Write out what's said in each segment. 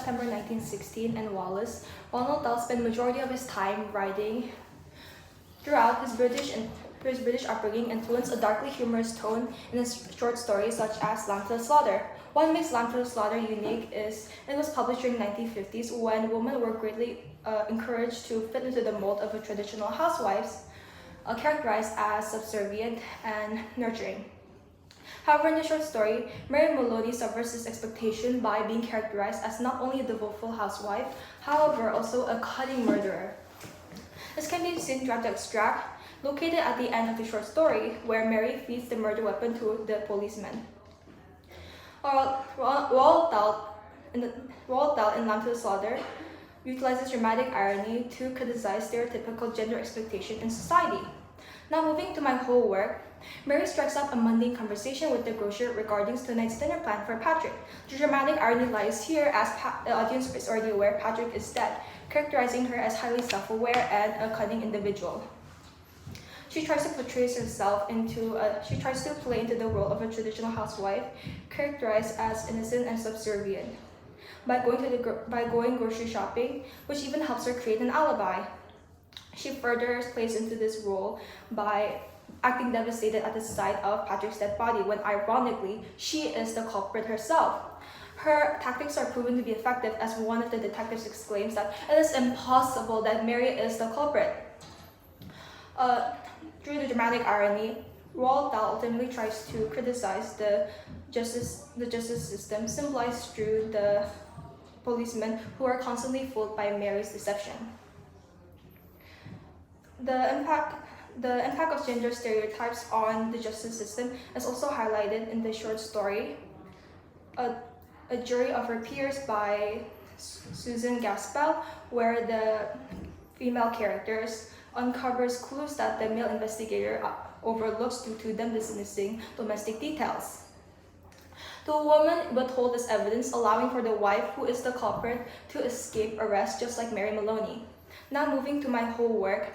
September 1916 in Wallace, Ronald Dahl spent the majority of his time writing. Throughout his British upbringing influenced a darkly humorous tone in his short stories such as Lamb to the Slaughter. What makes Lamb to the Slaughter unique is it was published during the 1950s when women were greatly encouraged to fit into the mold of a traditional housewives, characterized as subservient and nurturing. However, in the short story, Mary Maloney subverts this expectation by being characterized as not only a devoteful housewife, however, also a cunning murderer. This can be seen throughout the extract, located at the end of the short story, where Mary feeds the murder weapon to the policeman. Roald Dahl in Lamb to the Slaughter utilizes dramatic irony to criticize stereotypical gender expectation in society. Now moving to my whole work, Mary strikes up a mundane conversation with the grocer regarding tonight's dinner plan for Patrick. The dramatic irony lies here as the audience is already aware Patrick is dead, characterizing her as highly self-aware and a cunning individual. She tries to play into the role of a traditional housewife, characterized as innocent and subservient, by going grocery shopping, which even helps her create an alibi. She further plays into this role by acting devastated at the sight of Patrick's dead body, when ironically, she is the culprit herself. Her tactics are proven to be effective as one of the detectives exclaims that it is impossible that Mary is the culprit. Through the dramatic irony, Roald Dahl ultimately tries to criticize the justice system, symbolized through the policemen who are constantly fooled by Mary's deception. The impact of gender stereotypes on the justice system is also highlighted in the short story, A Jury of Her Peers by Susan Gaspel, where the female characters uncovers clues that the male investigator overlooks due to them dismissing domestic details. The woman withhold this evidence, allowing for the wife, who is the culprit, to escape arrest, just like Mary Maloney. Now moving to my whole work,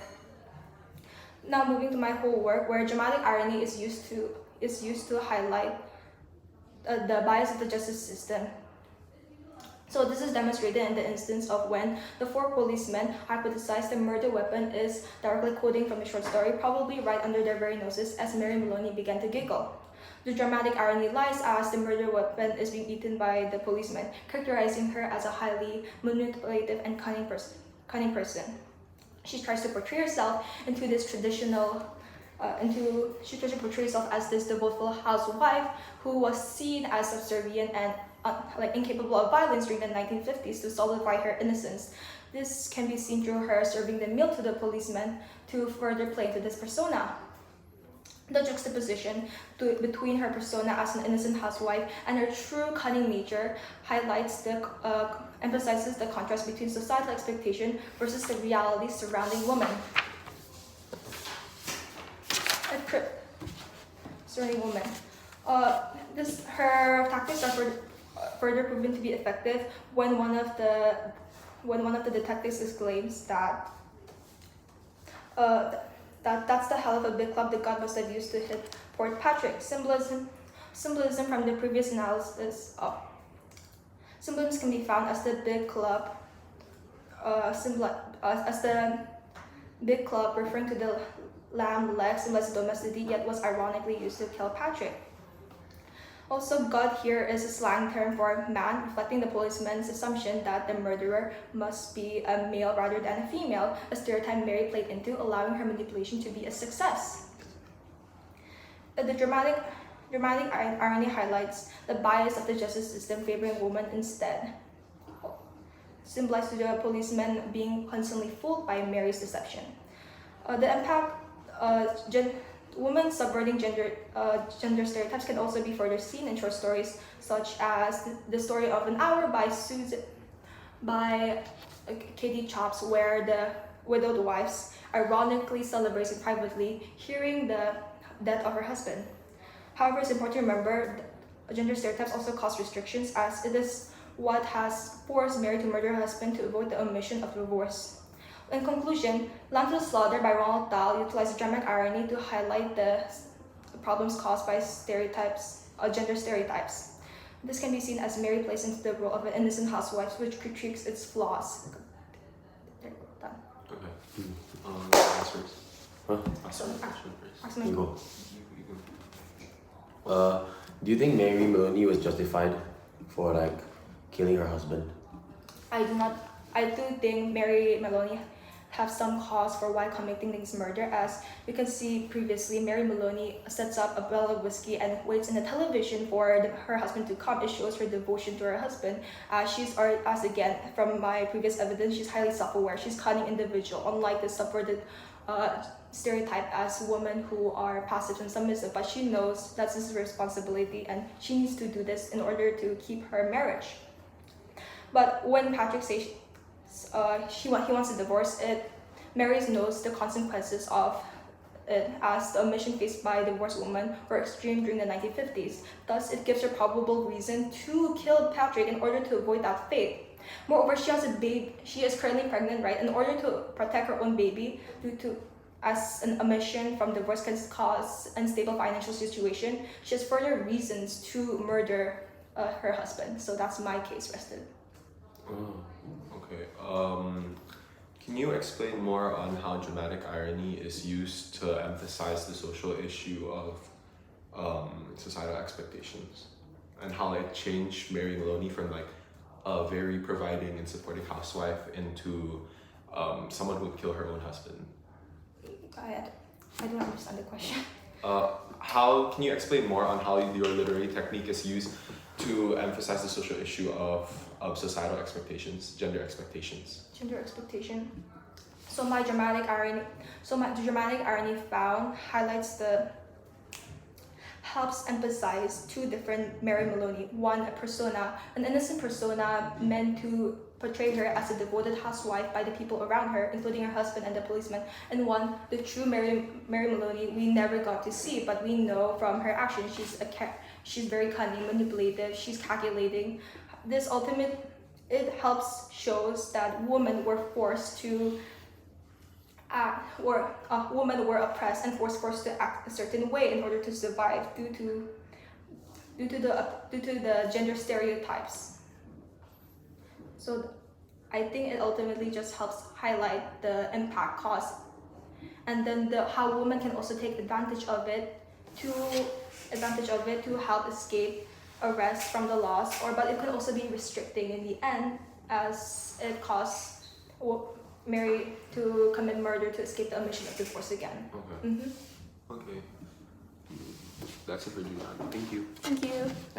where dramatic irony is used to highlight the bias of the justice system. So this is demonstrated in the instance of when the four policemen hypothesize the murder weapon is directly quoting from the short story, probably right under their very noses, as Mary Maloney began to giggle. The dramatic irony lies as the murder weapon is being eaten by the policeman, characterizing her as a highly manipulative and cunning person. She tries to portray herself into this she tries to portray herself as this devoteful housewife who was seen as subservient and incapable of violence during the 1950s to solidify her innocence. This can be seen through her serving the meal to the policeman to further play into this persona. The juxtaposition between her persona as an innocent housewife and her true cunning nature emphasizes the contrast between societal expectation versus the reality surrounding women. Her tactics are further proven to be effective when one of the detectives exclaims that that's the hell of a big club the god must have used to hit poor Patrick. Symbolism from the previous analysis. Symbolism can be found as the big club, referring to the lamb leg, symbolizes domesticity, yet was ironically used to kill Patrick. Also, God here is a slang term for man, reflecting the policeman's assumption that the murderer must be a male rather than a female, a stereotype Mary played into, allowing her manipulation to be a success. The dramatic irony highlights the bias of the justice system favoring women instead, symbolized through the policeman being constantly fooled by Mary's deception. The impact women subverting gender stereotypes can also be further seen in short stories such as The Story of an Hour by Katie Chops, where the widowed wives ironically celebrates privately hearing the death of her husband. However, it's important to remember gender stereotypes also cause restrictions, as it is what has forced Mary to murder her husband to avoid the omission of divorce. In conclusion, Lamb to the Slaughter by Roald Dahl utilized dramatic irony to highlight the problems caused by gender stereotypes. This can be seen as Mary plays into the role of an innocent housewife, which critiques its flaws. There you go, done. Okay. Last first. Huh? Ask my question first. Ask me. You go. You go. Do you think Mary Maloney was justified for like killing her husband? I do not. I do think Mary Maloney have some cause for why committing this murder. As you can see previously, Mary Maloney sets up a bottle of whiskey and waits in the television for her husband to come. It shows her devotion to her husband. As again, from my previous evidence, she's highly self-aware. She's cunning individual, unlike the subverted stereotype as women who are passive and submissive. But she knows that's his responsibility, and she needs to do this in order to keep her marriage. But when Patrick says he wants a divorce, Mary knows the consequences of it, as the omission faced by divorced women were extreme during the 1950s. Thus, it gives her probable reason to kill Patrick in order to avoid that fate. Moreover, she has a baby. She is currently pregnant, right? In order to protect her own baby, as an omission from divorce can cause unstable financial situation, she has further reasons to murder her husband. So that's my case rested. Oh, okay. Can you explain more on how dramatic irony is used to emphasize the social issue of societal expectations, and how it changed Mary Maloney from like a very providing and supporting housewife into someone who would kill her own husband? I don't understand the question. How can you explain more on how your literary technique is used to emphasize the social issue of societal expectations, gender expectations? Gender expectation. So the dramatic irony found helps emphasize two different Mary Maloney. One, an innocent persona meant to portray her as a devoted housewife by the people around her, including her husband and the policeman. And one, the true Mary Maloney we never got to see, but we know from her actions she's very cunning, manipulative, she's calculating. It helps shows that women were forced to act, or women were oppressed and forced to act a certain way in order to survive due to the gender stereotypes. So I think it ultimately just helps highlight the impact caused, and then how women can also take advantage of it to help escape arrest from the laws, but it could also be restricting in the end, as it caused Mary to commit murder to escape the omission of divorce again. Okay. Okay. That's it for Julian. Thank you. Thank you.